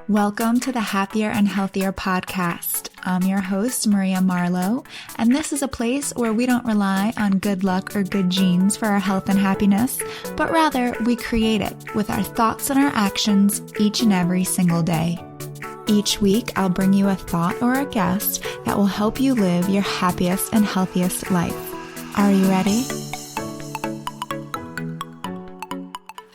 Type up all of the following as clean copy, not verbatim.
Welcome to the Happier and Healthier podcast. I'm your host, Maria Marlowe, and this is a place where we don't rely on good luck or good genes for our health and happiness, but rather we create it with our thoughts and our actions each and every single day. Each week, I'll bring you a thought or a guest that will help you live your happiest and healthiest life. Are you ready?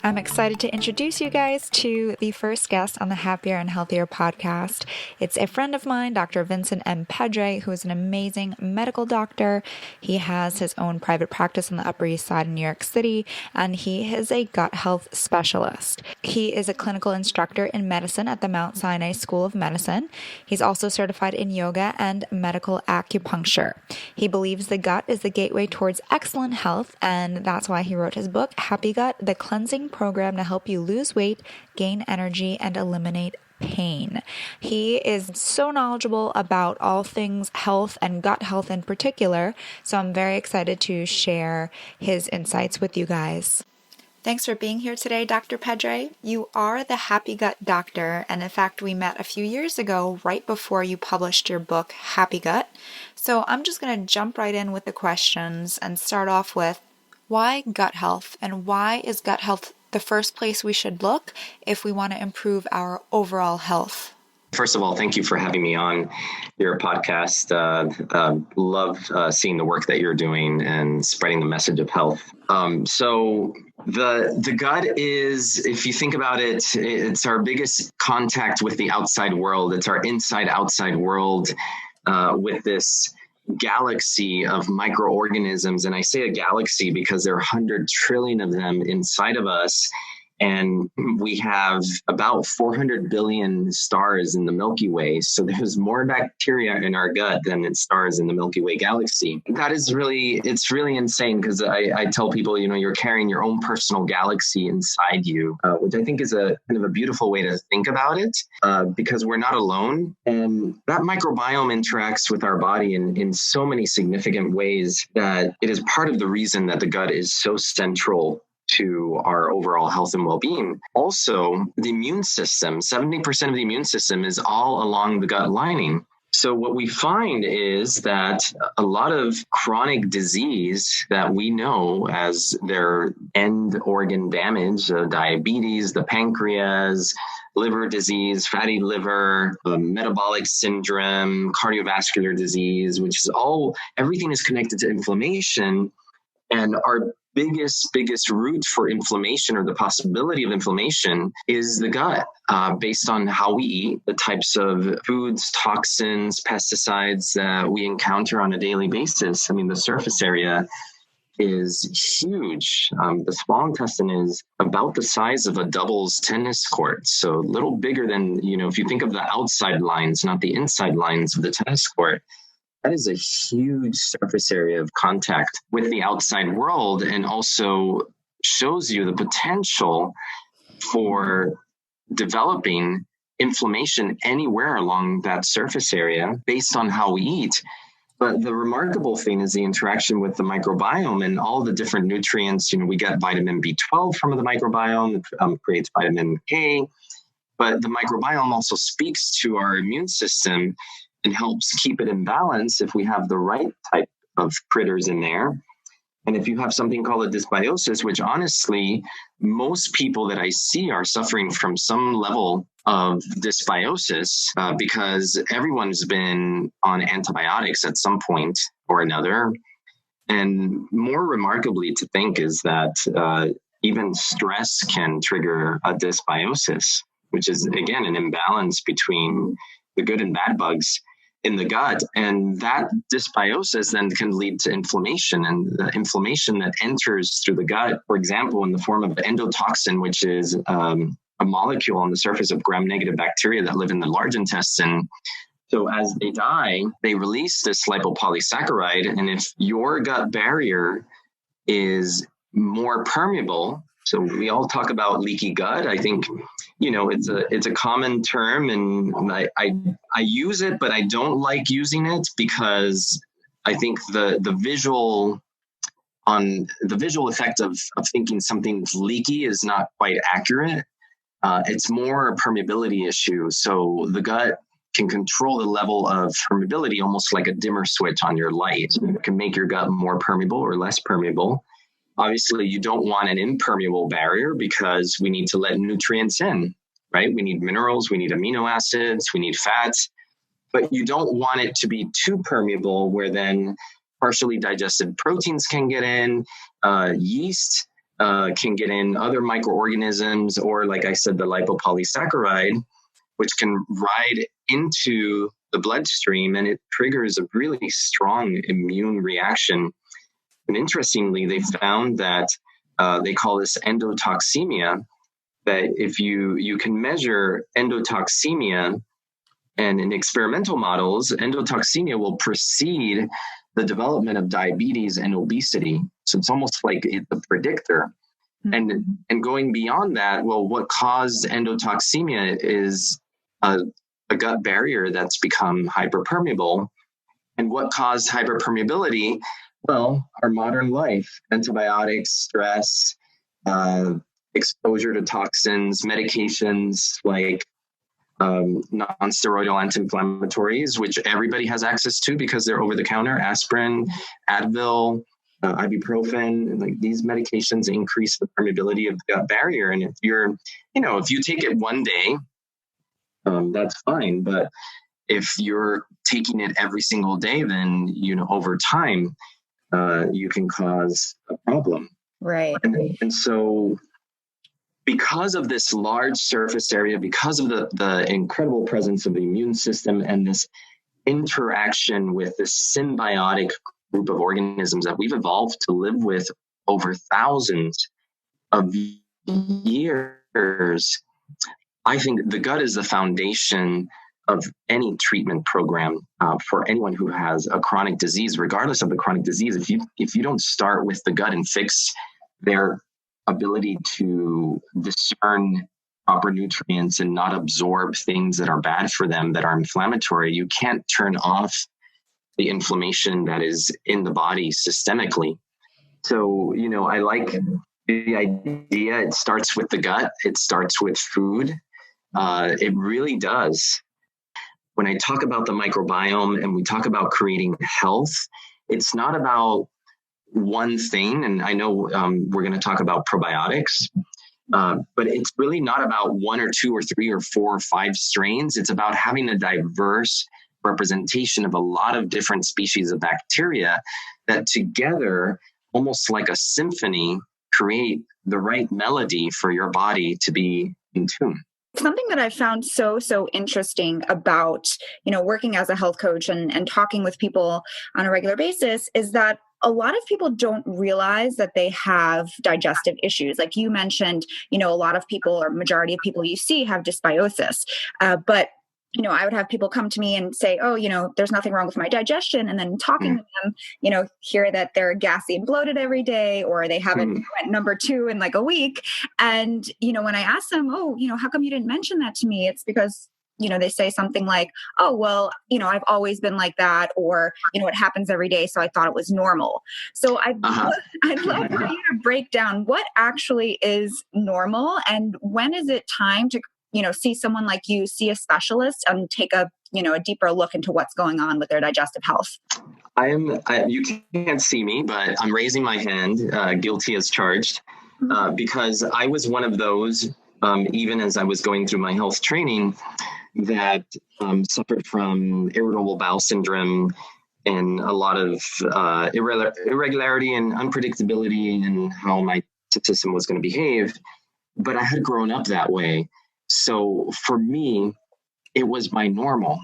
I'm excited to introduce you guys to the first guest on the Happier and Healthier podcast. It's a friend of mine, Dr. Vincent M. Pedre, who is an amazing medical doctor. He has his own private practice on the Upper East Side in New York City, and he is a gut health specialist. He is a clinical instructor in medicine at the Mount Sinai School of Medicine. He's also certified in yoga and medical acupuncture. He believes the gut is the gateway towards excellent health, and that's why he wrote his book, Happy Gut, The Cleansing Program to help you lose weight, gain energy, and eliminate pain. He is so knowledgeable about all things health and gut health in particular, so I'm very excited to share his insights with you guys. Thanks for being here today, Dr. Pedre. You are the Happy Gut Doctor, and in fact, we met a few years ago right before you published your book, Happy Gut. So I'm just going to jump right in with the questions and start off with, why gut health, and why is gut health the first place we should look if we want to improve our overall health? First of all, thank you for having me on your podcast. Love seeing the work that you're doing and spreading the message of health. So the gut is, if you think about it, it's our biggest contact with the outside world. It's our inside-outside world with this galaxy of microorganisms. And I say a galaxy because there are 100 trillion of them inside of us. And we have about 400 billion stars in the Milky Way. So there's more bacteria in our gut than in stars in the Milky Way galaxy. That is it's really insane because I tell people, you're carrying your own personal galaxy inside you, which I think is a kind of a beautiful way to think about it, because we're not alone. And that microbiome interacts with our body in so many significant ways that it is part of the reason that the gut is so central to our overall health and well-being. Also, the immune system, 70% of the immune system is all along the gut lining. So what we find is that a lot of chronic disease that we know as their end organ damage, diabetes, the pancreas, liver disease, fatty liver, metabolic syndrome, cardiovascular disease, which is everything is connected to inflammation. And our biggest root for inflammation, or the possibility of inflammation, is the gut, based on how we eat, the types of foods, toxins, pesticides that we encounter on a daily basis. I mean, the surface area is huge. The small intestine is about the size of a doubles tennis court. So a little bigger than, if you think of the outside lines, not the inside lines of the tennis court. That is a huge surface area of contact with the outside world, and also shows you the potential for developing inflammation anywhere along that surface area based on how we eat. But the remarkable thing is the interaction with the microbiome and all the different nutrients. We get vitamin B12 from the microbiome, creates vitamin K, but the microbiome also speaks to our immune system and helps keep it in balance if we have the right type of critters in there. And if you have something called a dysbiosis, which honestly, most people that I see are suffering from some level of dysbiosis, because everyone's been on antibiotics at some point or another. And more remarkably to think is that even stress can trigger a dysbiosis, which is, again, an imbalance between the good and bad bugs in the gut. And that dysbiosis then can lead to inflammation, and the inflammation that enters through the gut, for example, in the form of endotoxin, which is a molecule on the surface of gram-negative bacteria that live in the large intestine. So as they die, they release this lipopolysaccharide. And if your gut barrier is more permeable, so we all talk about leaky gut. I think, it's a common term, and I use it, but I don't like using it because I think the visual effect of thinking something's leaky is not quite accurate. It's more a permeability issue. So the gut can control the level of permeability, almost like a dimmer switch on your light. It can make your gut more permeable or less permeable. Obviously, you don't want an impermeable barrier because we need to let nutrients in, right? We need minerals, we need amino acids, we need fats, but you don't want it to be too permeable where then partially digested proteins can get in, yeast can get in, other microorganisms, or like I said, the lipopolysaccharide, which can ride into the bloodstream, and it triggers a really strong immune reaction. And interestingly, they found that they call this endotoxemia, that if you can measure endotoxemia, and in experimental models, endotoxemia will precede the development of diabetes and obesity. So it's almost like it's a predictor. And going beyond that, well, what caused endotoxemia is a gut barrier that's become hyperpermeable. And what caused hyperpermeability? Well, our modern life, antibiotics, stress, exposure to toxins, medications like non-steroidal anti-inflammatories, which everybody has access to because they're over the counter, aspirin, Advil, ibuprofen. Like these medications increase the permeability of the gut barrier. And if you take it one day, that's fine. But if you're taking it every single day, then, over time, you can cause a problem. Right. And so because of this large surface area, because of the incredible presence of the immune system and this interaction with this symbiotic group of organisms that we've evolved to live with over thousands of years, I think the gut is the foundation of any treatment program for anyone who has a chronic disease, regardless of the chronic disease. If you don't start with the gut and fix their ability to discern proper nutrients and not absorb things that are bad for them, that are inflammatory, you can't turn off the inflammation that is in the body systemically. So, I like the idea. It starts with the gut. It starts with food. It really does. When I talk about the microbiome and we talk about creating health, it's not about one thing. And I know we're going to talk about probiotics, but it's really not about one or two or three or four or five strains. It's about having a diverse representation of a lot of different species of bacteria that together, almost like a symphony, create the right melody for your body to be in tune. Something that I found so interesting about, working as a health coach and talking with people on a regular basis is that a lot of people don't realize that they have digestive issues. Like you mentioned, a lot of people or majority of people you see have dysbiosis. But I would have people come to me and say, oh, there's nothing wrong with my digestion. And then talking to them, hear that they're gassy and bloated every day, or they haven't went number 2 in like a week. And, when I ask them, oh, how come you didn't mention that to me? It's because, they say something like, oh, well, I've always been like that, or, it happens every day. So I thought it was normal. So I'd love for you to break down what actually is normal and when is it time to see someone like you, see a specialist and take a deeper look into what's going on with their digestive health. You can't see me, but I'm raising my hand, guilty as charged, because I was one of those, even as I was going through my health training, that suffered from irritable bowel syndrome and a lot of irregularity and unpredictability in how my system was going to behave. But I had grown up that way. So for me, it was my normal.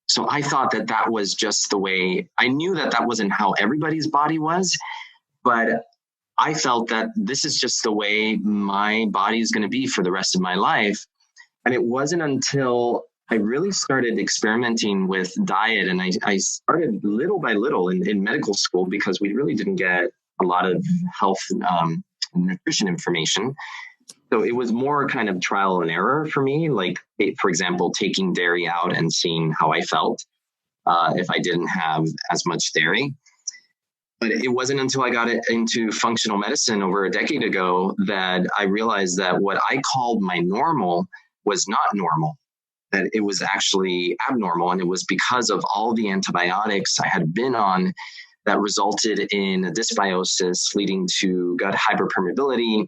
So I thought that was just the way. I knew that wasn't how everybody's body was, but I felt that this is just the way my body is going to be for the rest of my life. And it wasn't until I really started experimenting with diet, and I started little by little in medical school, because we really didn't get a lot of health nutrition information. So it was more kind of trial and error for me, like, for example, taking dairy out and seeing how I felt if I didn't have as much dairy. But it wasn't until I got into functional medicine over a decade ago that I realized that what I called my normal was not normal, that it was actually abnormal. And it was because of all the antibiotics I had been on that resulted in a dysbiosis leading to gut hyperpermeability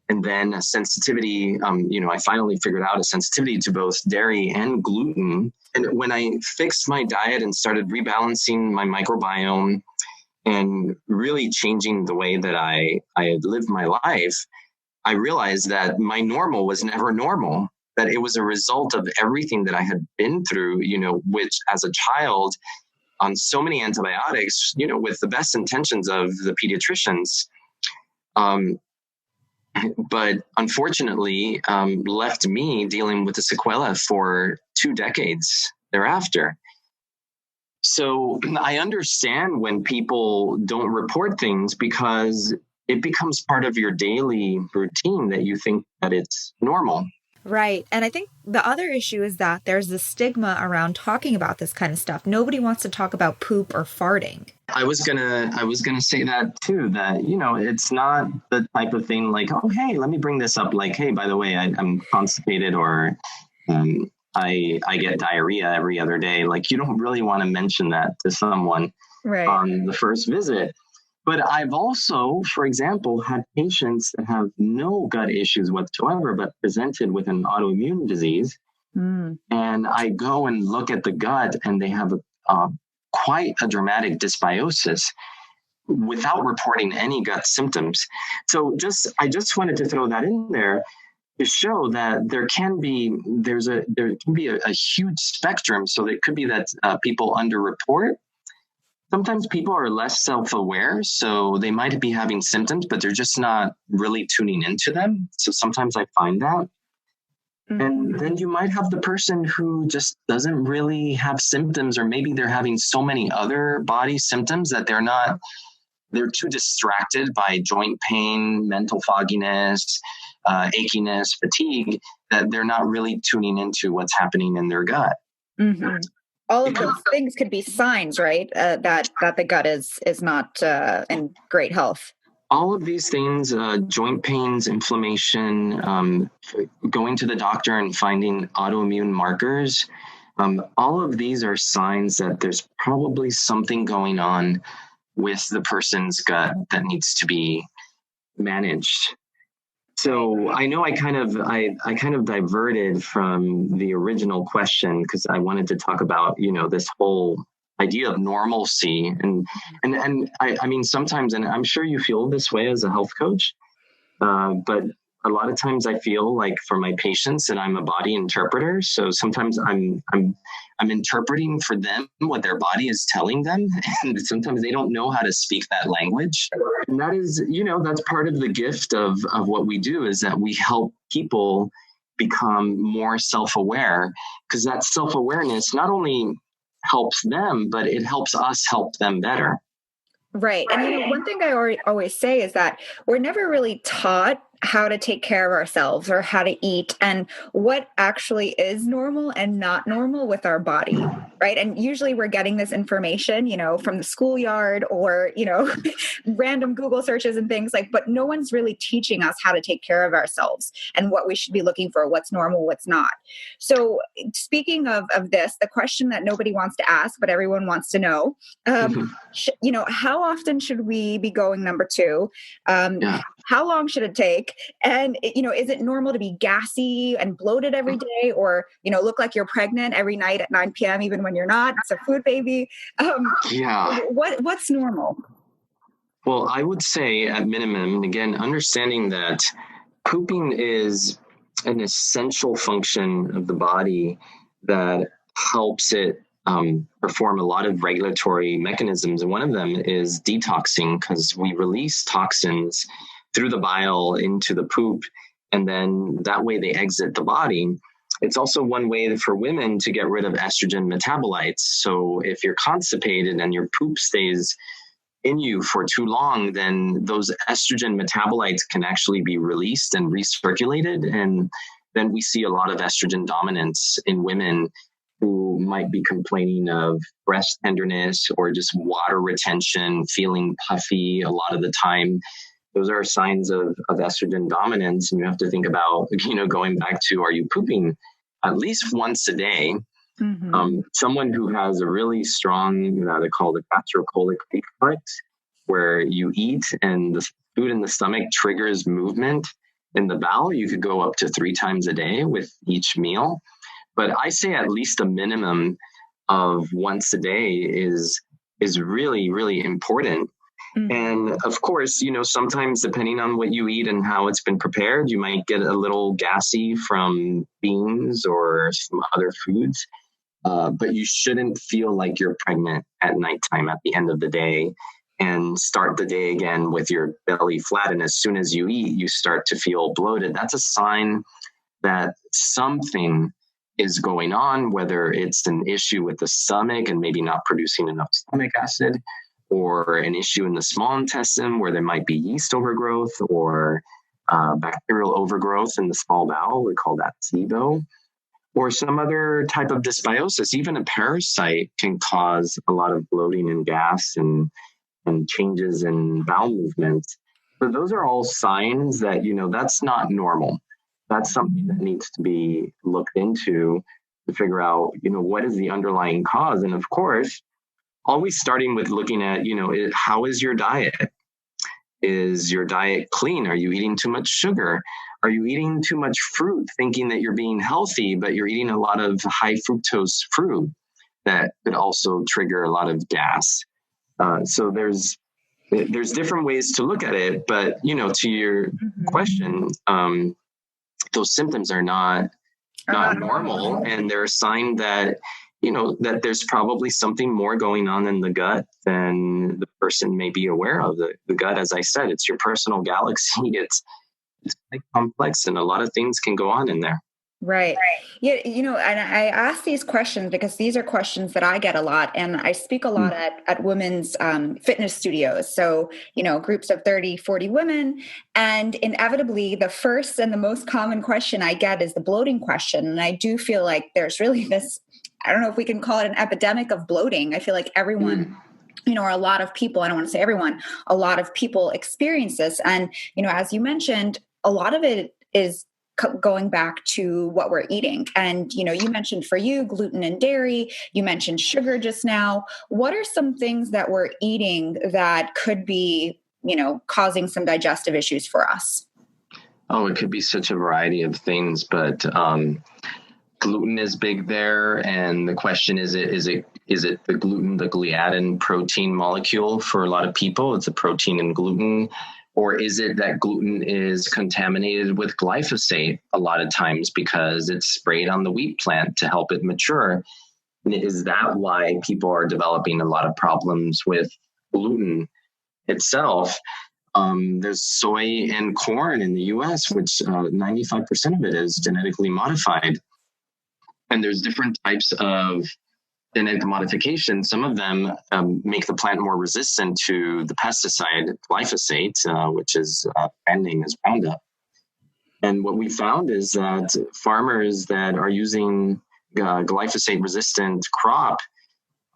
and then a sensitivity. I finally figured out a sensitivity to both dairy and gluten. And when I fixed my diet and started rebalancing my microbiome and really changing the way that I had lived my life, I realized that my normal was never normal, that it was a result of everything that I had been through, which as a child on so many antibiotics, with the best intentions of the pediatricians, but unfortunately left me dealing with the sequela for 2 decades thereafter. So I understand when people don't report things because it becomes part of your daily routine that you think that it's normal. Right. And I think the other issue is that there's the stigma around talking about this kind of stuff. Nobody wants to talk about poop or farting. I was gonna say that too, that, it's not the type of thing like, oh, hey, let me bring this up. Like, hey, by the way, I'm constipated or I get diarrhea every other day. Like, you don't really want to mention that to someone on the first visit. But I've also, for example, had patients that have no gut issues whatsoever, but presented with an autoimmune disease. And I go and look at the gut and they have quite a dramatic dysbiosis without reporting any gut symptoms. So I just wanted to throw that in there to show that there can be a huge spectrum. So it could be that people underreport. Sometimes people are less self-aware, so they might be having symptoms, but they're just not really tuning into them. So sometimes I find that. And then you might have the person who just doesn't really have symptoms, or maybe they're having so many other body symptoms that they're too distracted by joint pain, mental fogginess, achiness, fatigue, that they're not really tuning into what's happening in their gut. Mm-hmm. All of those things could be signs, right? That the gut is not in great health. All of these things, joint pains, inflammation, going to the doctor and finding autoimmune markers, all of these are signs that there's probably something going on with the person's gut that needs to be managed. So I know I kind of diverted from the original question because I wanted to talk about, this whole idea of normalcy. And I mean, sometimes, and I'm sure you feel this way as a health coach, but a lot of times I feel like for my patients that I'm a body interpreter. So sometimes I'm interpreting for them what their body is telling them. And sometimes they don't know how to speak that language. And that is, that's part of the gift of what we do, is that we help people become more self-aware, because that self-awareness not only helps them, but it helps us help them better. Right. And one thing I always say is that we're never really taught how to take care of ourselves or how to eat and what actually is normal and not normal with our body. Right. And usually we're getting this information, from the schoolyard or, random Google searches and things but no one's really teaching us how to take care of ourselves and what we should be looking for, what's normal, what's not. So speaking of this, the question that nobody wants to ask, but everyone wants to know, how often should we be going number 2? How long should it take? And, is it normal to be gassy and bloated every day or, look like you're pregnant every night at 9 p.m., even when you're not? It's a food baby. What's normal? Well, I would say at minimum, again, understanding that pooping is an essential function of the body that helps it perform a lot of regulatory mechanisms. And one of them is detoxing, because we release toxins through the bile into the poop, and then that way they exit the body. It's also one way for women to get rid of estrogen metabolites. So if you're constipated and your poop stays in you for too long, then those estrogen metabolites can actually be released and recirculated. And then we see a lot of estrogen dominance in women who might be complaining of breast tenderness or just water retention, feeling puffy a lot of the time. Those are signs of estrogen dominance. And you have to think about, going back to, are you pooping at least once a day? Mm-hmm. Someone who has a really strong, they call it gastrocolic reflex, where you eat and the food in the stomach triggers movement in the bowel. You could go up to 3 times a day with each meal. But I say at least a minimum of once a day is really, really important. Mm-hmm. And of course, sometimes depending on what you eat and how it's been prepared, you might get a little gassy from beans or some other foods. But you shouldn't feel like you're pregnant at nighttime at the end of the day and start the day again with your belly flat. And as soon as you eat, you start to feel bloated. That's a sign that something is going on, whether it's an issue with the stomach and maybe not producing enough stomach acid, or an issue in the small intestine where there might be yeast overgrowth or bacterial overgrowth in the small bowel. We call that SIBO. Or some other type of dysbiosis. Even a parasite can cause a lot of bloating and gas and changes in bowel movements. So those are all signs that, that's not normal. That's something that needs to be looked into to figure out, what is the underlying cause. And of course, always starting with looking at, how is your diet? Is your diet clean? Are you eating too much sugar? Are you eating too much fruit, thinking that you're being healthy, but you're eating a lot of high fructose fruit that could also trigger a lot of gas? So there's different ways to look at it, but to your question, those symptoms are not normal, and they're a sign that that there's probably something more going on in the gut than the person may be aware of. The gut, as I said, it's your personal galaxy. It's quite complex, and a lot of things can go on in there. Right. Yeah. And I ask these questions because these are questions that I get a lot, and I speak a lot at women's fitness studios. So, groups of 30, 40 women. And inevitably, the first and the most common question I get is the bloating question. And I do feel like there's really this, I don't know if we can call it an epidemic of bloating. I feel like everyone, or a lot of people, I don't want to say everyone, a lot of people experience this. And, as you mentioned, a lot of it is going back to what we're eating. And, you mentioned for you, gluten and dairy, you mentioned sugar just now. What are some things that we're eating that could be, causing some digestive issues for us? Oh, it could be such a variety of things, but gluten is big there. And the question is it the gluten, the gliadin protein molecule for a lot of people? It's a protein in gluten. Or is it that gluten is contaminated with glyphosate a lot of times because it's sprayed on the wheat plant to help it mature? And is that why people are developing a lot of problems with gluten itself? There's soy and corn in the US, which 95% of it is genetically modified. And there's different types of genetic modification. Some of them make the plant more resistant to the pesticide glyphosate, which is brand name is Roundup. And what we found is that farmers that are using glyphosate-resistant crop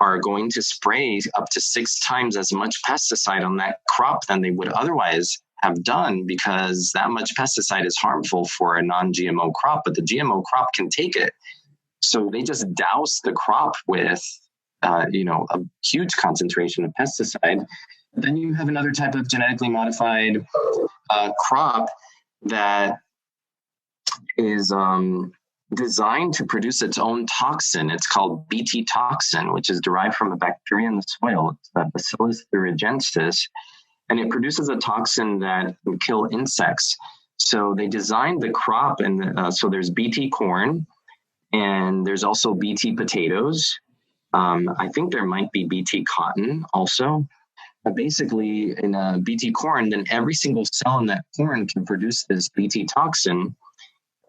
are going to spray up to 6 times as much pesticide on that crop than they would otherwise have done, because that much pesticide is harmful for a non-GMO crop, but the GMO crop can take it. So they just douse the crop with, a huge concentration of pesticide. Then you have another type of genetically modified crop that is designed to produce its own toxin. It's called Bt toxin, which is derived from a bacteria in the soil. It's Bacillus thuringiensis, and it produces a toxin that can kill insects. So they designed the crop, and so there's Bt corn, and there's also Bt potatoes. I think there might be Bt cotton also. But basically, in a Bt corn, then every single cell in that corn can produce this Bt toxin.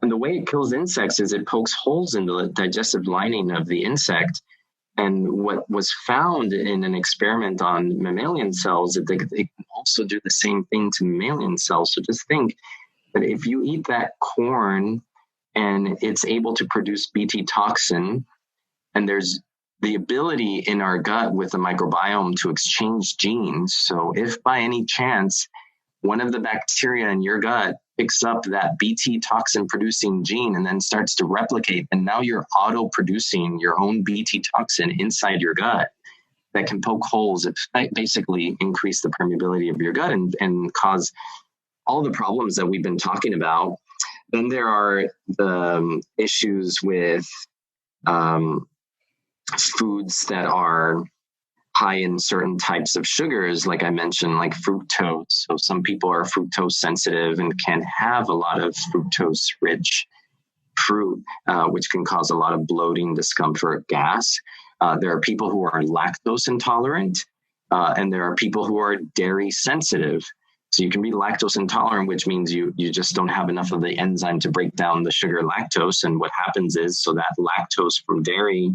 And the way it kills insects is it pokes holes in the digestive lining of the insect. And what was found in an experiment on mammalian cells is that they can also do the same thing to mammalian cells. So just think that if you eat that corn and it's able to produce Bt toxin, And there's the ability in our gut with the microbiome to exchange genes. So if by any chance one of the bacteria in your gut picks up that Bt toxin producing gene and then starts to replicate, and now you're auto producing your own Bt toxin inside your gut that can poke holes, basically increase the permeability of your gut and cause all the problems that we've been talking about. Then there are the issues with foods that are high in certain types of sugars, like I mentioned, like fructose. So some people are fructose sensitive and can have a lot of fructose rich fruit, which can cause a lot of bloating, discomfort, gas. There are people who are lactose intolerant, and there are people who are dairy sensitive. So you can be lactose intolerant, which means you just don't have enough of the enzyme to break down the sugar lactose. And what happens is, so that lactose from dairy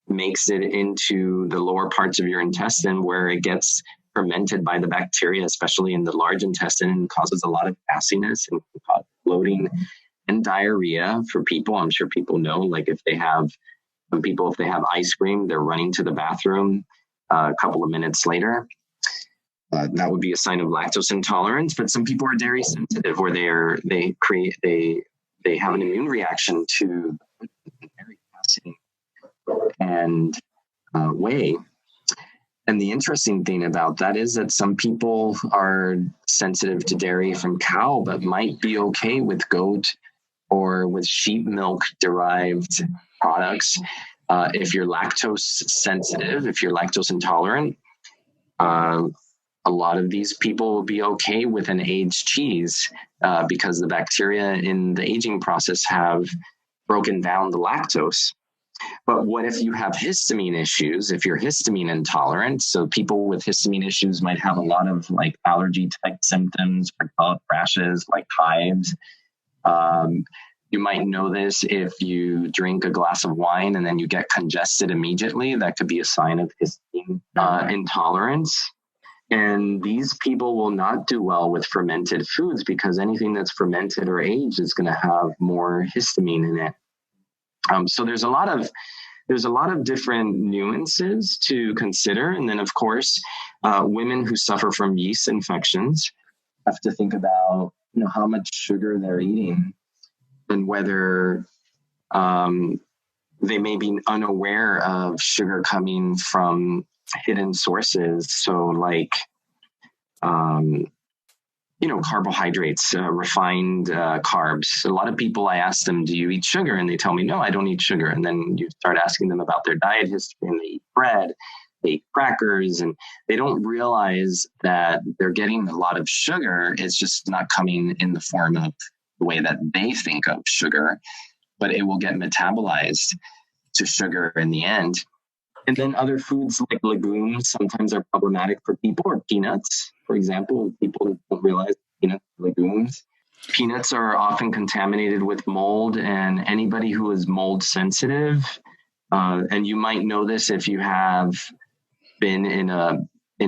makes it into the lower parts of your intestine where it gets fermented by the bacteria, especially in the large intestine, and causes a lot of gassiness and bloating and diarrhea for people. I'm sure people know, like if they have ice cream, they're running to the bathroom a couple of minutes later. That would be a sign of lactose intolerance. But some people are dairy sensitive, where they have an immune reaction to dairy passing and whey. And the interesting thing about that is that some people are sensitive to dairy from cow, but might be okay with goat or with sheep milk derived products. If you're lactose sensitive, if you're lactose intolerant, a lot of these people will be okay with an aged cheese because the bacteria in the aging process have broken down the lactose. But what if you have histamine issues? If you're histamine intolerant, so people with histamine issues might have a lot of like allergy type symptoms, rashes, like hives. You might know this if you drink a glass of wine and then you get congested immediately. That could be a sign of histamine intolerance. And these people will not do well with fermented foods because anything that's fermented or aged is going to have more histamine in it. So there's a lot of different nuances to consider. And then, of course, women who suffer from yeast infections have to think about, how much sugar they're eating and whether they may be unaware of sugar coming from hidden sources. So like, carbohydrates, refined carbs. A lot of people, I ask them, do you eat sugar? And they tell me, no, I don't eat sugar. And then you start asking them about their diet history and they eat bread, they eat crackers, and they don't realize that they're getting a lot of sugar. It's just not coming in the form of the way that they think of sugar, but it will get metabolized to sugar in the end. And then other foods like legumes sometimes are problematic for people, or peanuts, for example. People don't realize peanuts are legumes. Peanuts are often contaminated with mold, and anybody who is mold sensitive, and you might know this if you have been in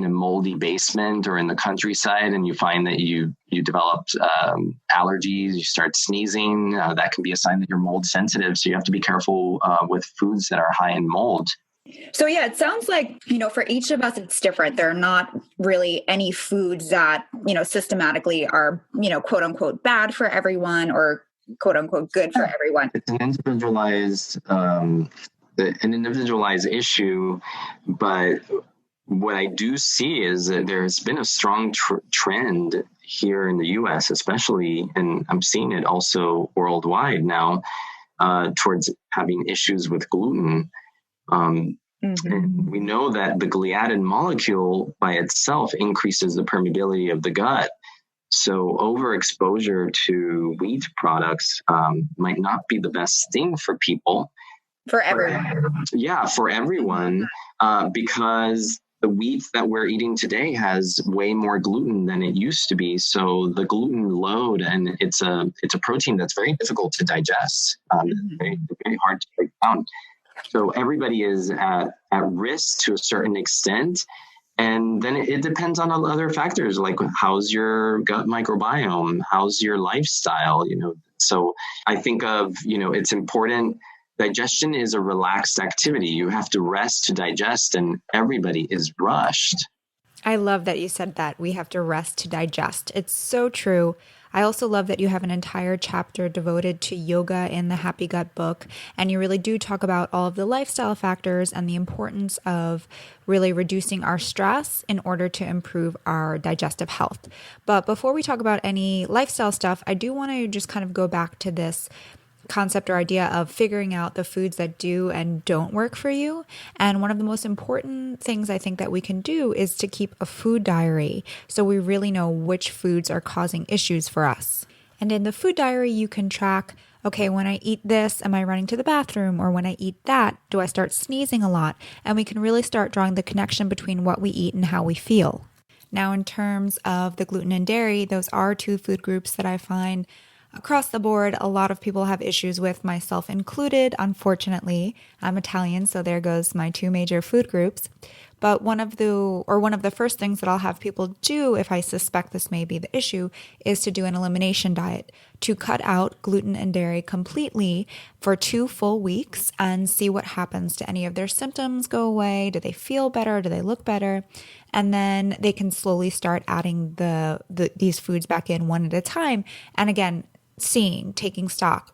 a moldy basement or in the countryside and you find that you developed allergies, you start sneezing, that can be a sign that you're mold sensitive. So you have to be careful with foods that are high in mold. So yeah, it sounds like, for each of us, it's different. There are not really any foods that, systematically are, quote unquote, bad for everyone or quote unquote good for everyone. It's an individualized issue, but what I do see is that there's been a strong trend here in the U.S., especially, and I'm seeing it also worldwide now, towards having issues with gluten. And we know that the gliadin molecule by itself increases the permeability of the gut. So overexposure to wheat products might not be the best thing for people. For everyone. Yeah, for everyone, because the wheat that we're eating today has way more gluten than it used to be. So the gluten load, and it's a protein that's very difficult to digest, very, very hard to break down. So everybody is at risk to a certain extent. And then it depends on other factors, like how's your gut microbiome? How's your lifestyle? So I think of, it's important digestion is a relaxed activity. You have to rest to digest, and everybody is rushed. I love that you said that. We have to rest to digest. It's so true. I also love that you have an entire chapter devoted to yoga in the Happy Gut book, and you really do talk about all of the lifestyle factors and the importance of really reducing our stress in order to improve our digestive health. But before we talk about any lifestyle stuff, I do want to just kind of go back to this concept or idea of figuring out the foods that do and don't work for you. And one of the most important things I think that we can do is to keep a food diary so we really know which foods are causing issues for us. And in the food diary, you can track, okay, when I eat this, am I running to the bathroom? Or when I eat that, do I start sneezing a lot? And we can really start drawing the connection between what we eat and how we feel. Now, in terms of the gluten and dairy, those are two food groups that I find across the board, a lot of people have issues with, myself included. Unfortunately, I'm Italian, so there goes my two major food groups. But one of the first things that I'll have people do if I suspect this may be the issue is to do an elimination diet, to cut out gluten and dairy completely for 2 full weeks and see what happens. Do any of their symptoms go away? Do they feel better? Do they look better? And then they can slowly start adding these foods back in one at a time. And again, taking stock,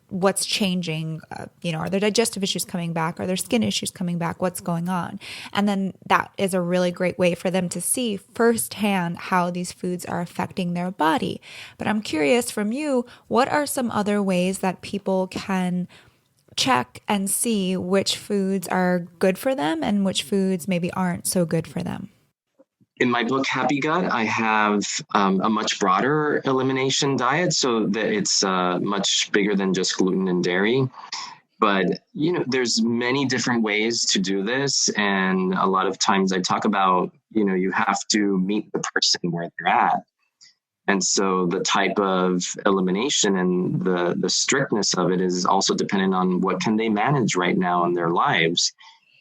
what's changing, are their digestive issues coming back? Are their skin issues coming back? What's going on? And then that is a really great way for them to see firsthand how these foods are affecting their body. But I'm curious from you, what are some other ways that people can check and see which foods are good for them and which foods maybe aren't so good for them? In my book, Happy Gut, I have a much broader elimination diet so that it's much bigger than just gluten and dairy. But, there's many different ways to do this. And a lot of times I talk about, you have to meet the person where they're at. And so the type of elimination and the strictness of it is also dependent on what can they manage right now in their lives.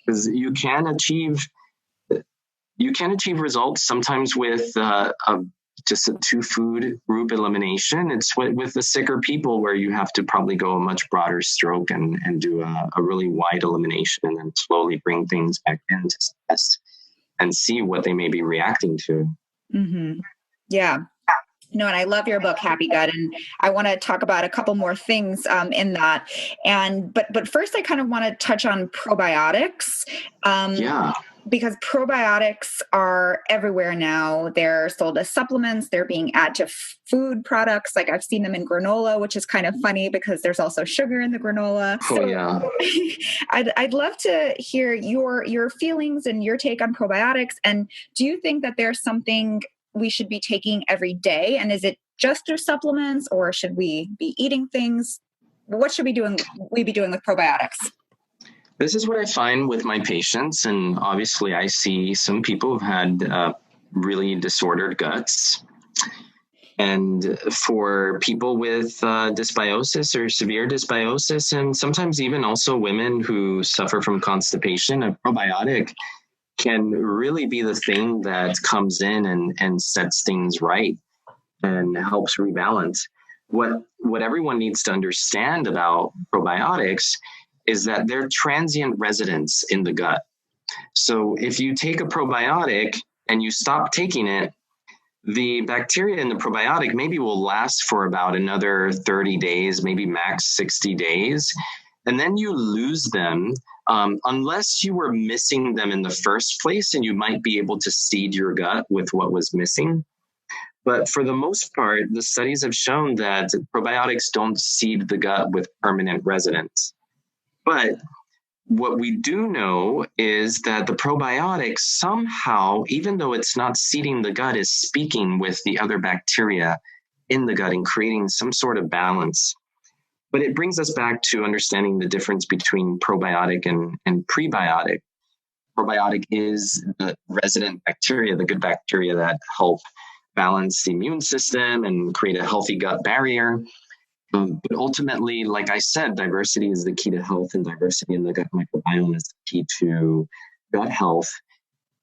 Because you can achieve results sometimes with just a 2-food group elimination. It's with the sicker people where you have to probably go a much broader stroke and do a really wide elimination and then slowly bring things back in to test and see what they may be reacting to. Mm-hmm. Yeah. And I love your book, Happy Gut, and I want to talk about a couple more things in that. But first, I kind of want to touch on probiotics. Because probiotics are everywhere now. They're sold as supplements. They're being added to food products. Like I've seen them in granola, which is kind of funny because there's also sugar in the granola. I'd love to hear your feelings and your take on probiotics. And do you think that there's something we should be taking every day? And is it just your supplements, or should we be eating things? What should we be doing with probiotics? This is what I find with my patients. And obviously I see some people who've had really disordered guts. And for people with dysbiosis or severe dysbiosis, and sometimes even also women who suffer from constipation, a probiotic can really be the thing that comes in and sets things right and helps rebalance. What everyone needs to understand about probiotics is that they're transient residents in the gut. So if you take a probiotic and you stop taking it, the bacteria in the probiotic maybe will last for about another 30 days, maybe max 60 days. And then you lose them unless you were missing them in the first place, and you might be able to seed your gut with what was missing. But for the most part, the studies have shown that probiotics don't seed the gut with permanent residence. But what we do know is that the probiotic somehow, even though it's not seeding the gut, is speaking with the other bacteria in the gut and creating some sort of balance. But it brings us back to understanding the difference between probiotic and prebiotic. Probiotic is the resident bacteria, the good bacteria that help balance the immune system and create a healthy gut barrier. But ultimately, like I said, diversity is the key to health, and diversity in the gut microbiome is the key to gut health.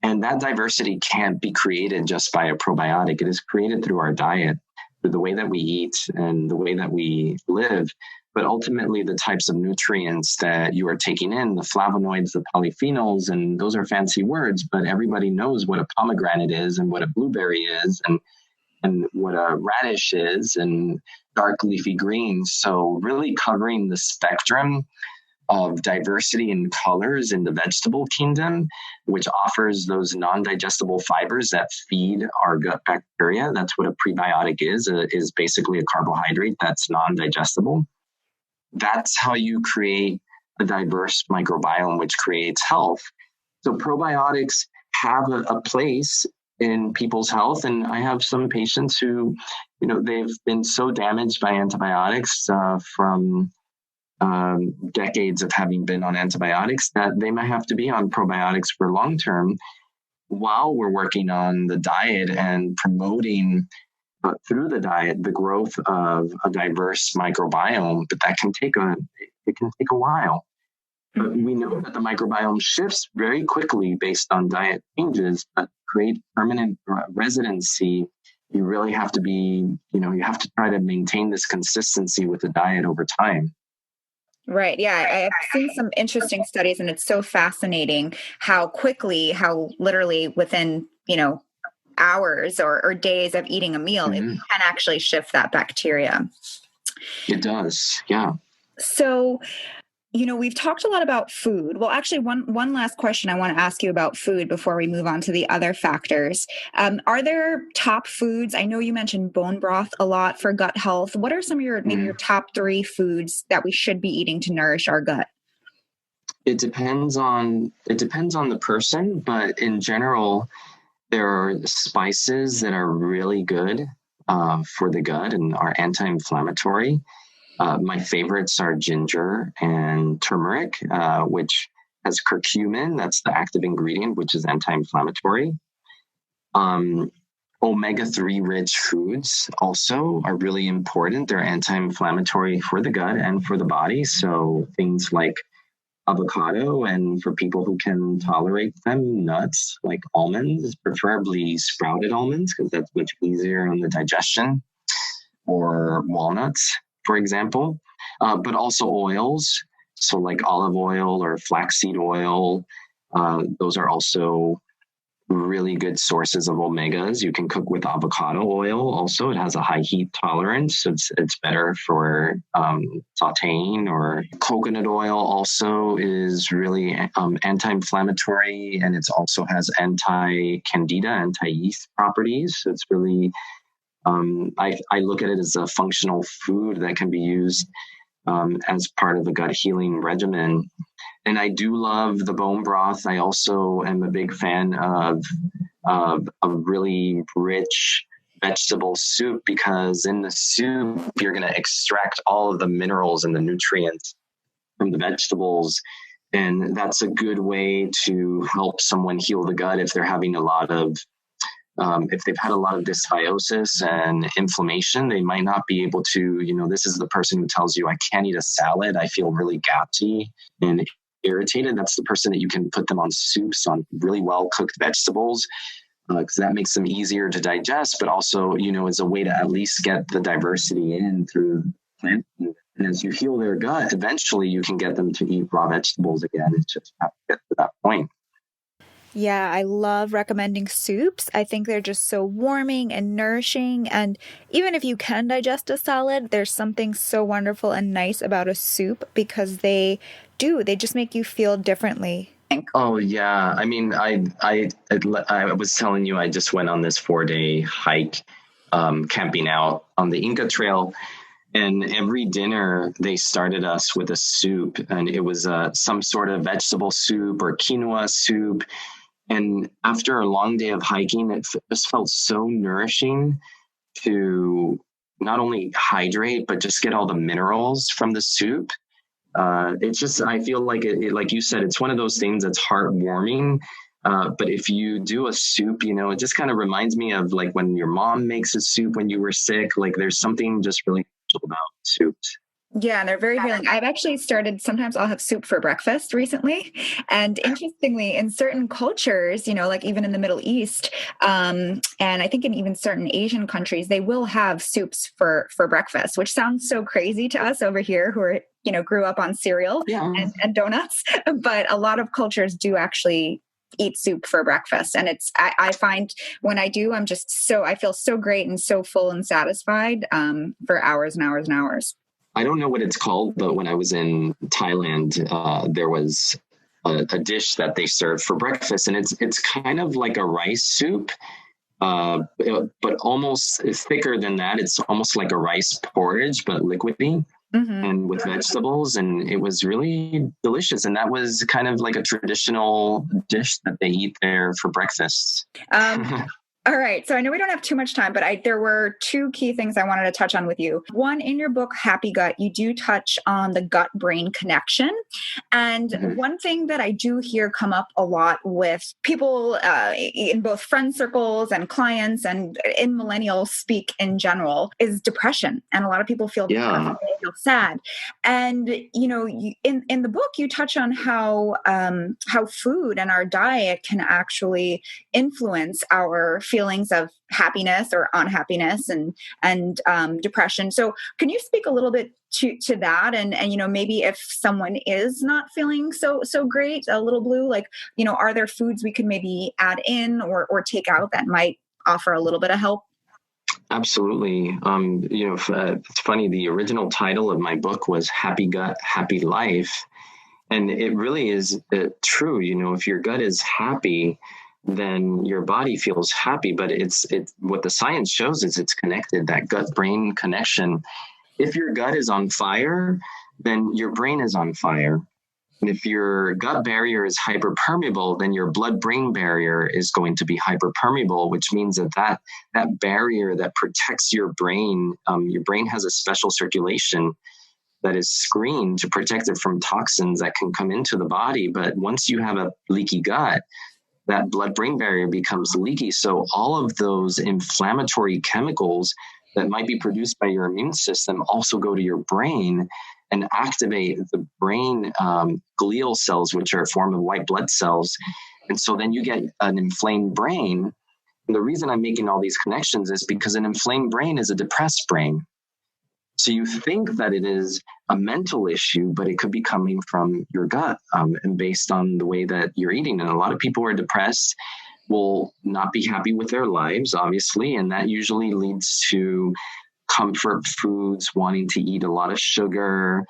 And that diversity can't be created just by a probiotic. It is created through our diet. through the way that we eat and the way that we live, but ultimately the types of nutrients that you are taking in, the flavonoids, the polyphenols, and those are fancy words, but everybody knows what a pomegranate is and what a blueberry is and what a radish is and dark leafy greens. So really covering the spectrum of diversity in colors in the vegetable kingdom, which offers those non-digestible fibers that feed our gut bacteria. That's what a prebiotic is basically a carbohydrate that's non-digestible. That's how you create a diverse microbiome, which creates health. So probiotics have a place in people's health. And I have some patients who, they've been so damaged by antibiotics from decades of having been on antibiotics that they might have to be on probiotics for long term while we're working on the diet and promoting through the diet the growth of a diverse microbiome. But that can take a while. But we know that the microbiome shifts very quickly based on diet changes. But to create permanent residency, you really have to be, you have to try to maintain this consistency with the diet over time. Right. Yeah. I've seen some interesting studies, and it's so fascinating how literally within, hours or days of eating a meal, it can actually shift that bacteria. It does. Yeah. So, we've talked a lot about food. Well, actually, one last question I want to ask you about food before we move on to the other factors. Are there top foods? I know you mentioned bone broth a lot for gut health. What are some of maybe your top 3 foods that we should be eating to nourish our gut? It depends on the person, but in general, there are spices that are really good for the gut and are anti-inflammatory. My favorites are ginger and turmeric, which has curcumin. That's the active ingredient, which is anti-inflammatory. Omega-3 rich foods also are really important. They're anti-inflammatory for the gut and for the body. So things like avocado, and for people who can tolerate them, nuts like almonds, preferably sprouted almonds, because that's much easier on the digestion, or walnuts, for example, but also oils. So like olive oil or flaxseed oil, those are also really good sources of omegas. You can cook with avocado oil. Also, it has a high heat tolerance. So it's better for sauteing. Or coconut oil also is really anti-inflammatory, and it also has anti-candida, anti-yeast properties. So it's really I look at it as a functional food that can be used as part of a gut healing regimen. And I do love the bone broth. I also am a big fan of a really rich vegetable soup, because in the soup, you're going to extract all of the minerals and the nutrients from the vegetables. And that's a good way to help someone heal the gut if they're having if they've had a lot of dysbiosis and inflammation. They might not be able to, this is the person who tells you, I can't eat a salad, I feel really gassy and irritated. That's the person that you can put them on soups, on really well cooked vegetables, because that makes them easier to digest, but also, is a way to at least get the diversity in through plant food. And as you heal their gut, eventually you can get them to eat raw vegetables again. It's just have to get to that point. Yeah, I love recommending soups. I think they're just so warming and nourishing. And even if you can digest a salad, there's something so wonderful and nice about a soup, because they just make you feel differently. Oh, yeah. I mean, I was telling you, I just went on this 4-day hike, camping out on the Inca Trail. And every dinner, they started us with a soup, and it was some sort of vegetable soup or quinoa soup. And after a long day of hiking, it just felt so nourishing to not only hydrate, but just get all the minerals from the soup. It's just, I feel like it, like you said, it's one of those things that's heartwarming. But if you do a soup, it just kind of reminds me of like when your mom makes a soup when you were sick. Like there's something just really special about soups. Yeah, and they're very healing. I've actually started, sometimes I'll have soup for breakfast recently. And interestingly, in certain cultures, like even in the Middle East, and I think in even certain Asian countries, they will have soups for breakfast, which sounds so crazy to us over here who are, grew up on cereal and donuts. But a lot of cultures do actually eat soup for breakfast. And I find when I do, I feel so great and so full and satisfied for hours and hours and hours. I don't know what it's called, but when I was in Thailand, there was a dish that they served for breakfast, and it's kind of like a rice soup, but almost thicker than that. It's almost like a rice porridge, but liquidy. Mm-hmm. And with vegetables, and it was really delicious. And that was kind of like a traditional dish that they eat there for breakfast. All right. So I know we don't have too much time, but there were two key things I wanted to touch on with you. One, in your book, Happy Gut, you do touch on the gut-brain connection. And one thing that I do hear come up a lot with people in both friend circles and clients and in millennial speak in general is depression. And a lot of people feel depressed, they feel sad. And, in the book, you touch on how food and our diet can actually influence our feelings of happiness or unhappiness and depression. So can you speak a little bit to that? And maybe if someone is not feeling so great, a little blue, are there foods we could maybe add in or take out that might offer a little bit of help? Absolutely. It's funny. The original title of my book was Happy Gut, Happy Life. And it really is true. If your gut is happy, then your body feels happy, but it's what the science shows is it's connected, that gut-brain connection. If your gut is on fire, then your brain is on fire. And if your gut barrier is hyperpermeable, then your blood-brain barrier is going to be hyperpermeable, which means that barrier that protects your brain has a special circulation that is screened to protect it from toxins that can come into the body. But once you have a leaky gut, that blood-brain barrier becomes leaky. So all of those inflammatory chemicals that might be produced by your immune system also go to your brain and activate the brain glial cells, which are a form of white blood cells. And so then you get an inflamed brain. And the reason I'm making all these connections is because an inflamed brain is a depressed brain. So you think that it is a mental issue, but it could be coming from your gut and based on the way that you're eating. And a lot of people who are depressed will not be happy with their lives, obviously. And that usually leads to comfort foods, wanting to eat a lot of sugar,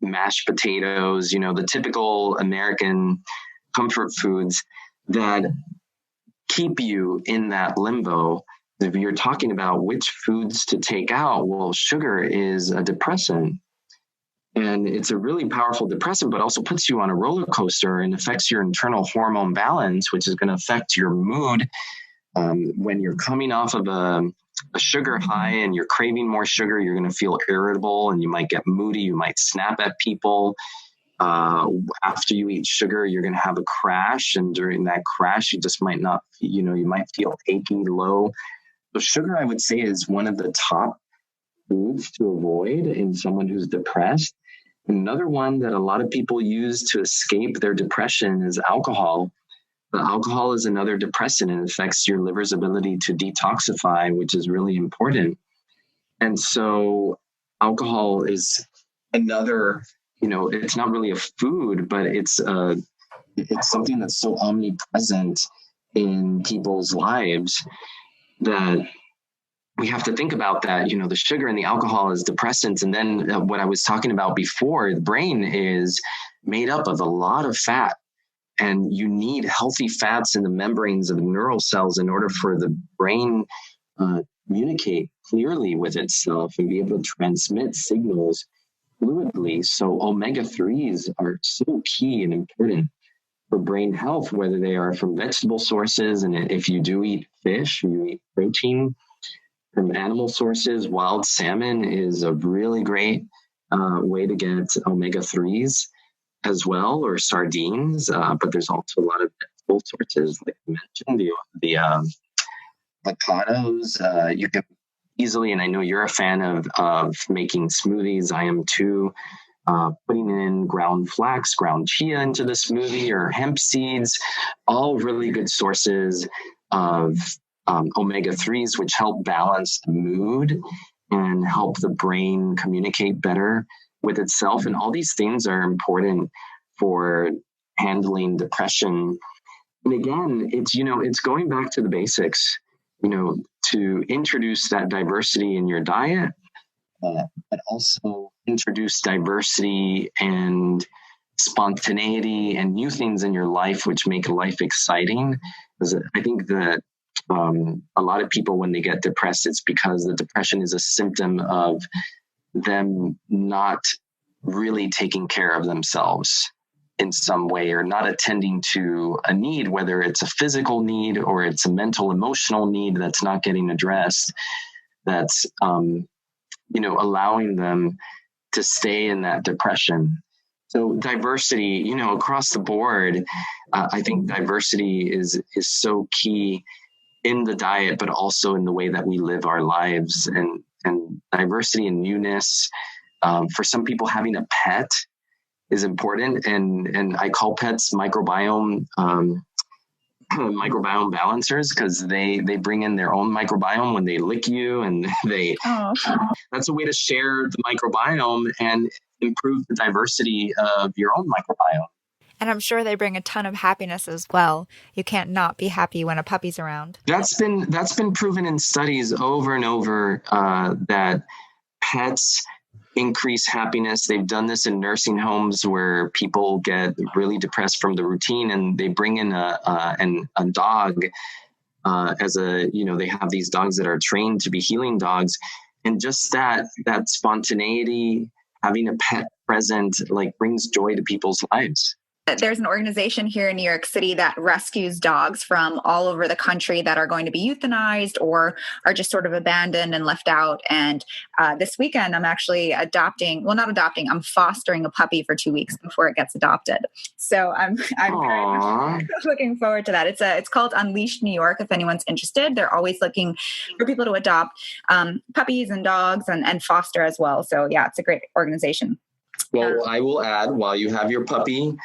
mashed potatoes, the typical American comfort foods that keep you in that limbo. If you're talking about which foods to take out, well, sugar is a depressant. And it's a really powerful depressant, but also puts you on a roller coaster and affects your internal hormone balance, which is going to affect your mood. When you're coming off of a sugar high and you're craving more sugar, you're going to feel irritable and you might get moody. You might snap at people. After you eat sugar, you're going to have a crash. And during that crash, you just might not, you might feel achy, low. So sugar, I would say, is one of the top foods to avoid in someone who's depressed. Another one that a lot of people use to escape their depression is alcohol. But alcohol is another depressant and affects your liver's ability to detoxify, which is really important. And so alcohol is another, it's not really a food, but it's something that's so omnipresent in people's lives that we have to think about that. The sugar and the alcohol is depressants. And then what I was talking about before, the brain is made up of a lot of fat. And you need healthy fats in the membranes of the neural cells in order for the brain communicate clearly with itself and be able to transmit signals fluidly. So omega-3s are so key and important for brain health, whether they are from vegetable sources. And if you do eat fish, you eat protein from animal sources. Wild salmon is a really great way to get omega-3s as well, or sardines. But there's also a lot of vegetable sources, like I mentioned, the avocados. You can easily. And I know you're a fan of making smoothies. I am too. Putting in ground flax, ground chia into the smoothie, or hemp seeds, all really good sources of omega-3s, which help balance the mood and help the brain communicate better with itself. And all these things are important for handling depression. And again, it's going back to the basics, to introduce that diversity in your diet, but also introduce diversity and spontaneity and new things in your life, which make life exciting. Because I think that a lot of people, when they get depressed, it's because the depression is a symptom of them not really taking care of themselves in some way, or not attending to a need, whether it's a physical need or it's a mental, emotional need that's not getting addressed. That's allowing them to stay in that depression. So diversity, across the board, I think diversity is so key in the diet, but also in the way that we live our lives, and diversity and newness. For some people, having a pet is important, and I call pets microbiome balancers, because they bring in their own microbiome when they lick you, and that's a way to share the microbiome and improve the diversity of your own microbiome. And I'm sure they bring a ton of happiness as well. You can't not be happy when a puppy's around. That's been proven in studies over and over, that pets increase happiness. They've done this in nursing homes where people get really depressed from the routine, and they bring in a dog they have these dogs that are trained to be healing dogs, and just that spontaneity, having a pet present, brings joy to people's lives. There's an organization here in New York City that rescues dogs from all over the country that are going to be euthanized or are just sort of abandoned and left out. And this weekend, I'm actually I'm fostering a puppy for 2 weeks before it gets adopted. So I'm very much looking forward to that. It's called Unleashed New York. If anyone's interested, they're always looking for people to adopt puppies and dogs and foster as well. So yeah, it's a great organization. Well, I will add, while you have your puppy,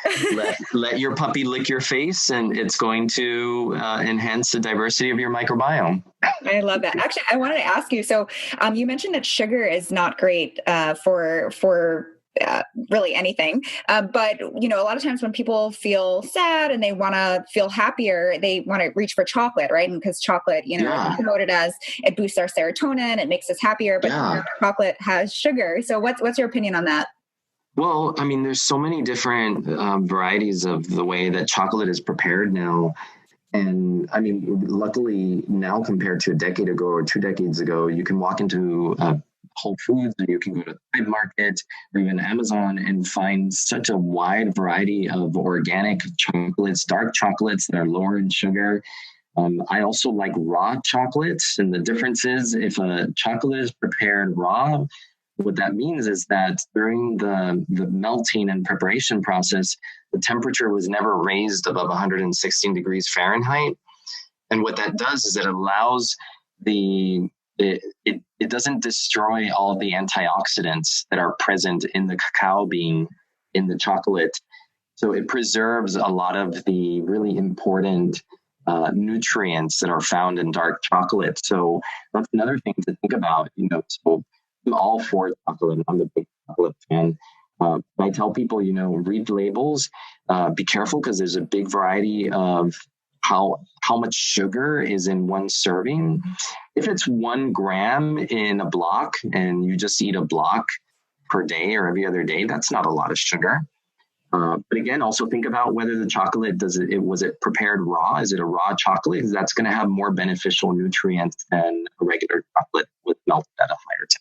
let your puppy lick your face, and it's going to enhance the diversity of your microbiome. I love that. Actually, I wanted to ask you, so you mentioned that sugar is not great for really anything. But, a lot of times when people feel sad and they want to feel happier, they want to reach for chocolate, right? And because chocolate, is promoted as it boosts our serotonin, it makes us happier, but chocolate has sugar. So what's your opinion on that? Well, there's so many different varieties of the way that chocolate is prepared now. And luckily now, compared to a decade ago or 2 decades ago, you can walk into Whole Foods, or you can go to the Thrive Market or even Amazon and find such a wide variety of organic chocolates, dark chocolates that are lower in sugar. I also like raw chocolates, and the difference is, if a chocolate is prepared raw, what that means is that during the melting and preparation process, the temperature was never raised above 116 degrees Fahrenheit. And what that does is it allows it doesn't destroy all the antioxidants that are present in the cacao bean, in the chocolate. So it preserves a lot of the really important nutrients that are found in dark chocolate. So that's another thing to think about, so I'm all for chocolate. I'm a big chocolate fan. I tell people, read labels, be careful, because there's a big variety of how much sugar is in one serving. If it's 1 gram in a block and you just eat a block per day or every other day, that's not a lot of sugar. But again, also think about whether the chocolate, was it prepared raw? Is it a raw chocolate? Because that's going to have more beneficial nutrients than a regular chocolate with melted at a higher temperature.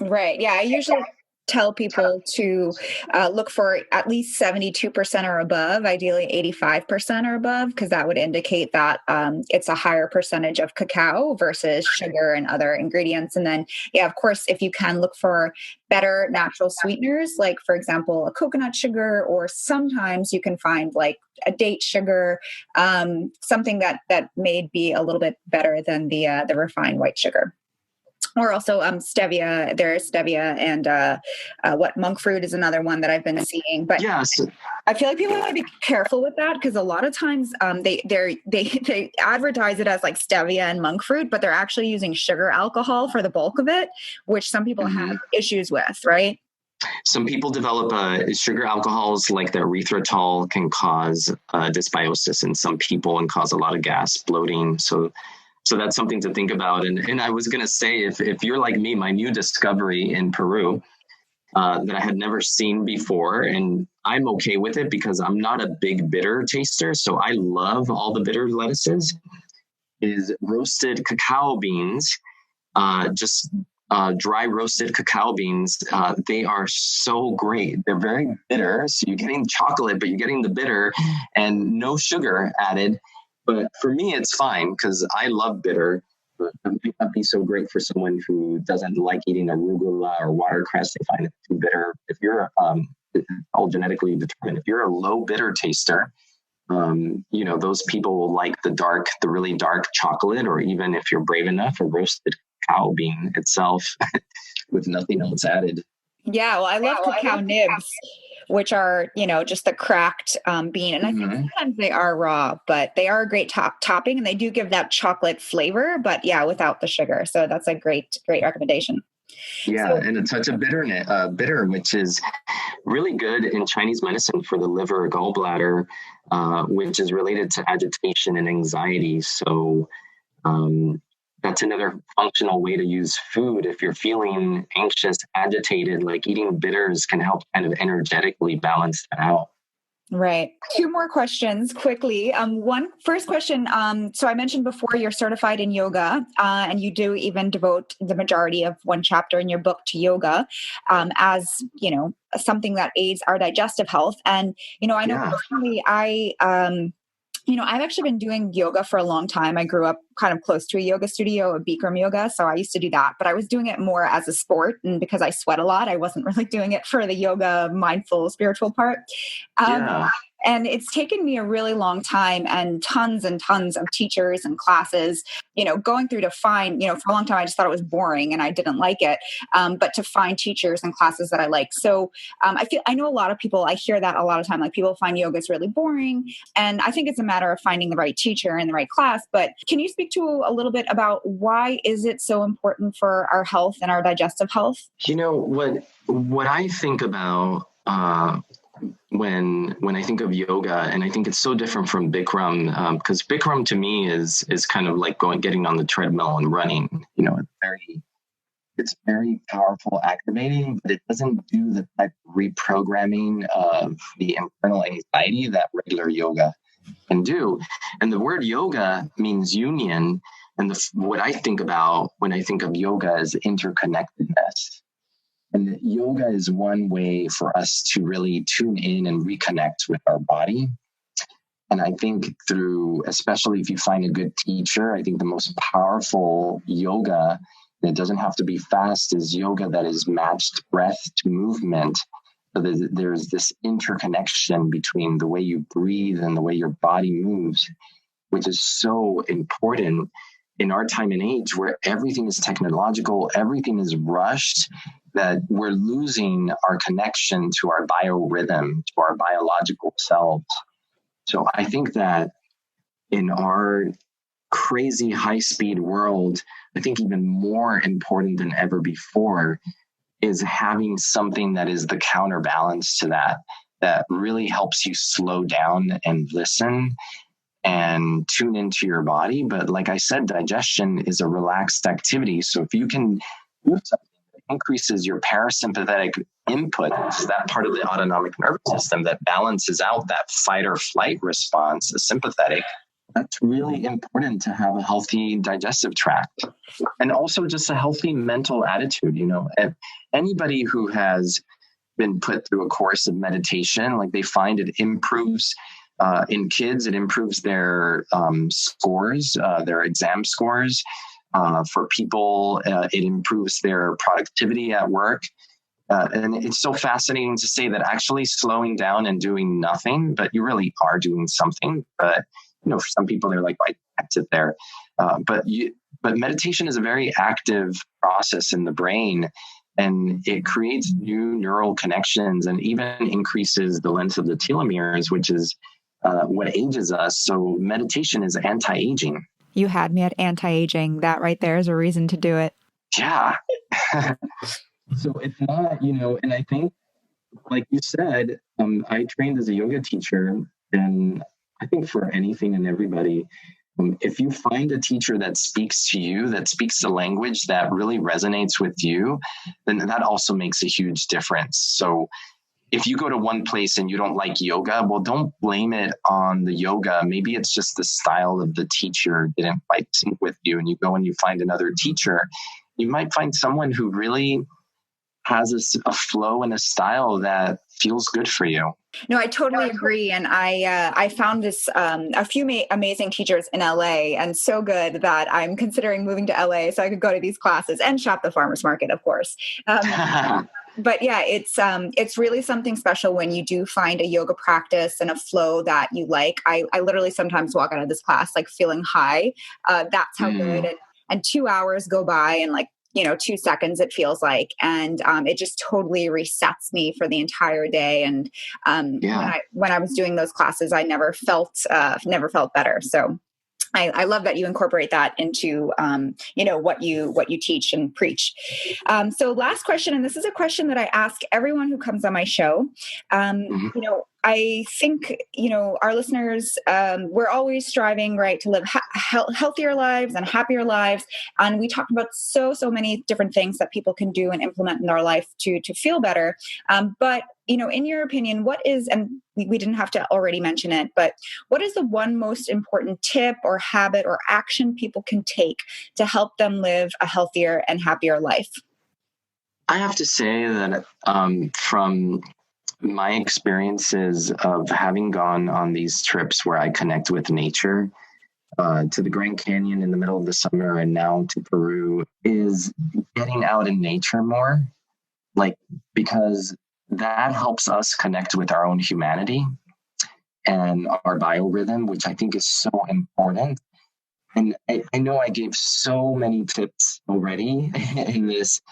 Right. Yeah. I usually tell people to look for at least 72% or above, ideally 85% or above, because that would indicate that it's a higher percentage of cacao versus sugar and other ingredients. And then, of course, if you can, look for better natural sweeteners, like, for example, a coconut sugar, or sometimes you can find like a date sugar, something that may be a little bit better than the refined white sugar. or also stevia. There's stevia, and what monk fruit is another one that I've been seeing. But yes, I feel like people have to be careful with that, because a lot of times they advertise it as like stevia and monk fruit, but they're actually using sugar alcohol for the bulk of it, which some people have issues with, right? Some people develop sugar alcohols like the erythritol can cause dysbiosis in some people and cause a lot of gas, bloating. So that's something to think about. And I was going to say, if you're like me, my new discovery in Peru that I had never seen before, and I'm okay with it because I'm not a big bitter taster. So I love all the bitter lettuces, is roasted cacao beans, dry roasted cacao beans. They are so great. They're very bitter. So you're getting chocolate, but you're getting the bitter and no sugar added. But for me, it's fine because I love bitter. But it might not be so great for someone who doesn't like eating arugula or watercress. They find it too bitter. If you're all genetically determined, if you're a low bitter taster, those people will like the really dark chocolate, or even if you're brave enough, a roasted cacao bean itself with nothing else added. Yeah, well, I love cacao nibs, which are, just the cracked bean. And I think sometimes they are raw, but they are a great topping, and they do give that chocolate flavor, but yeah, without the sugar. So that's a great recommendation. Yeah, and a touch of bitter, which is really good in Chinese medicine for the liver, gallbladder, which is related to agitation and anxiety. So that's another functional way to use food. If you're feeling anxious, agitated, like eating bitters can help kind of energetically balance that out. Right. 2 more questions quickly. First question. So I mentioned before you're certified in yoga, and you do even devote the majority of one chapter in your book to yoga, as, something that aids our digestive health. And, I know personally, I've actually been doing yoga for a long time. I grew up kind of close to a yoga studio, a Bikram yoga. So I used to do that, but I was doing it more as a sport. And because I sweat a lot, I wasn't really doing it for the yoga, mindful, spiritual part. And it's taken me a really long time and tons of teachers and classes, going through to find, for a long time, I just thought it was boring and I didn't like it. But to find teachers and classes that I like. So I know a lot of people, I hear that a lot of time, like people find yoga is really boring. And I think it's a matter of finding the right teacher and the right class. But can you speak to a little bit about why is it so important for our health and our digestive health? What I think about, when I think of yoga, and I think it's so different from Bikram, because Bikram to me is kind of like getting on the treadmill and running. It's very powerful, activating, but it doesn't do the type of reprogramming of the internal anxiety that regular yoga can do. And the word yoga means union, and what I think about when I think of yoga is interconnectedness. And yoga is one way for us to really tune in and reconnect with our body. And I think especially if you find a good teacher, I think the most powerful yoga, and it doesn't have to be fast, is yoga that is matched breath to movement. So there's this interconnection between the way you breathe and the way your body moves, which is so important in our time and age where everything is technological, everything is rushed, that we're losing our connection to our biorhythm, to our biological selves. So I think that in our crazy high-speed world, I think even more important than ever before is having something that is the counterbalance to that really helps you slow down and listen and tune into your body. But like I said, digestion is a relaxed activity. So if you can do something that increases your parasympathetic input, so that part of the autonomic nervous system that balances out that fight or flight response, the sympathetic, that's really important to have a healthy digestive tract. And also just a healthy mental attitude. If anybody who has been put through a course of meditation, like they find it improves in kids, it improves their scores, their exam scores. For people, it improves their productivity at work. And it's so fascinating to say that actually slowing down and doing nothing, but you really are doing something, but for some people, they're like, I can't sit there. But meditation is a very active process in the brain, and it creates new neural connections and even increases the length of the telomeres, which is what ages us. So meditation is anti-aging. You had me at anti-aging. That right there is a reason to do it. Yeah. So it's not, and I think, like you said, I trained as a yoga teacher, and I think for anything and everybody, if you find a teacher that speaks to you, that speaks the language that really resonates with you, then that also makes a huge difference. So if you go to one place and you don't like yoga, well, don't blame it on the yoga. Maybe it's just the style of the teacher didn't quite sync with you, and you go and you find another teacher. You might find someone who really has a flow and a style that feels good for you. No, I totally agree. And I found this a few amazing teachers in LA, and so good that I'm considering moving to LA so I could go to these classes and shop the farmers market, of course. But yeah, it's really something special when you do find a yoga practice and a flow that you like. I literally sometimes walk out of this class like feeling high. That's how good. And 2 hours go by and 2 seconds it feels like, and it just totally resets me for the entire day. And when I was doing those classes, I never felt better. So I love that you incorporate that into what you teach and preach. So last question, and this is a question that I ask everyone who comes on my show. I think, our listeners, we're always striving, right, to live healthier lives and happier lives. And we talked about so many different things that people can do and implement in their life to feel better. But, in your opinion, what is, and we didn't have to already mention it, but what is the one most important tip or habit or action people can take to help them live a healthier and happier life? I have to say that from my experiences of having gone on these trips where I connect with nature, to the Grand Canyon in the middle of the summer and now to Peru, is getting out in nature more, because that helps us connect with our own humanity and our biorhythm, which I think is so important. And I know I gave so many tips already in this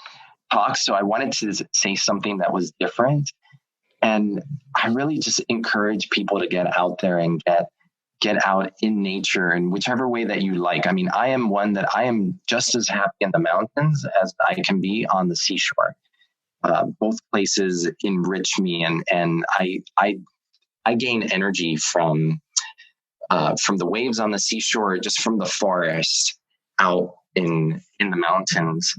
talk, so I wanted to say something that was different. And I really just encourage people to get out there and get out in nature in whichever way that you like. I mean, I am one that I am just as happy in the mountains as I can be on the seashore. Both places enrich me, and I gain energy from the waves on the seashore, just from the forest out in the mountains.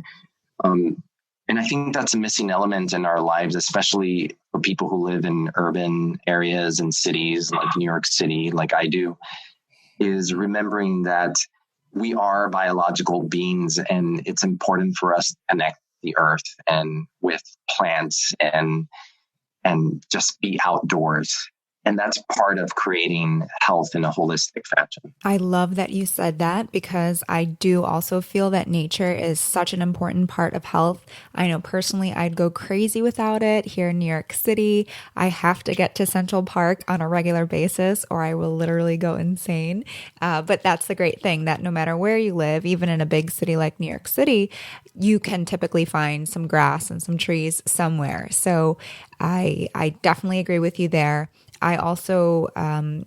And I think that's a missing element in our lives, especially for people who live in urban areas and cities like New York City, like I do, is remembering that we are biological beings, and it's important for us to connect the earth and with plants and just be outdoors. And that's part of creating health in a holistic fashion. I love that you said that, because I do also feel that nature is such an important part of health. I know personally I'd go crazy without it. Here in New York City, I have to get to Central Park on a regular basis or I will literally go insane. But that's the great thing, that no matter where you live, even in a big city like New York City, you can typically find some grass and some trees somewhere. So I definitely agree with you there. I also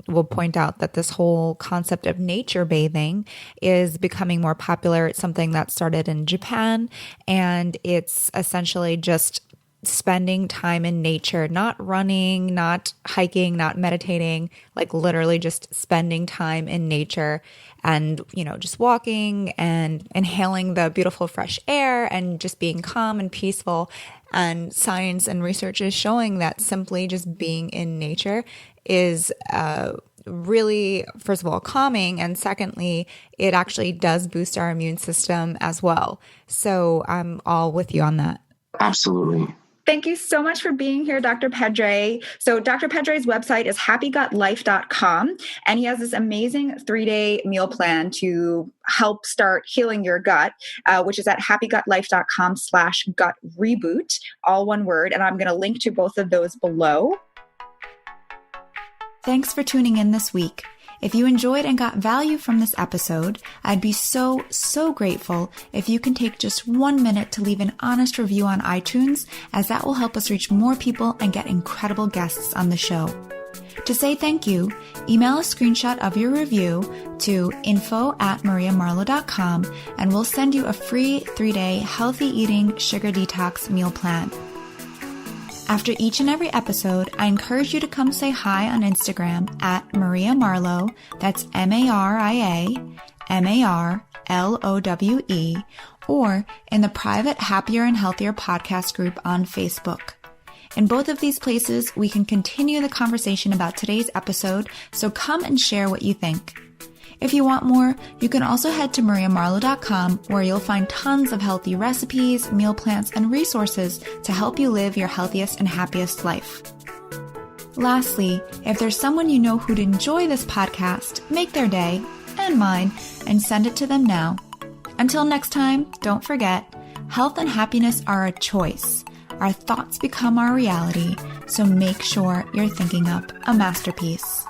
will point out that this whole concept of nature bathing is becoming more popular. It's something that started in Japan, and it's essentially just spending time in nature, not running, not hiking, not meditating, like literally just spending time in nature and, just walking and inhaling the beautiful fresh air and just being calm and peaceful. And science and research is showing that simply just being in nature is really, first of all, calming. And secondly, it actually does boost our immune system as well. So I'm all with you on that. Absolutely. Thank you so much for being here, Dr. Pedre. So Dr. Pedre's website is happygutlife.com, and he has this amazing 3-day meal plan to help start healing your gut, which is at happygutlife.com/gut reboot, all one word. And I'm going to link to both of those below. Thanks for tuning in this week. If you enjoyed and got value from this episode, I'd be so grateful if you can take just 1 minute to leave an honest review on iTunes, as that will help us reach more people and get incredible guests on the show. To say thank you, email a screenshot of your review to info@mariamarlowe.com and we'll send you a free 3-day healthy eating sugar detox meal plan. After each and every episode, I encourage you to come say hi on Instagram @Maria Marlowe, that's MariaMarlowe, or in the private Happier and Healthier podcast group on Facebook. In both of these places, we can continue the conversation about today's episode, so come and share what you think. If you want more, you can also head to mariamarlowe.com, where you'll find tons of healthy recipes, meal plans, and resources to help you live your healthiest and happiest life. Lastly, if there's someone you know who'd enjoy this podcast, make their day, and mine, and send it to them now. Until next time, don't forget, health and happiness are a choice. Our thoughts become our reality, so make sure you're thinking up a masterpiece.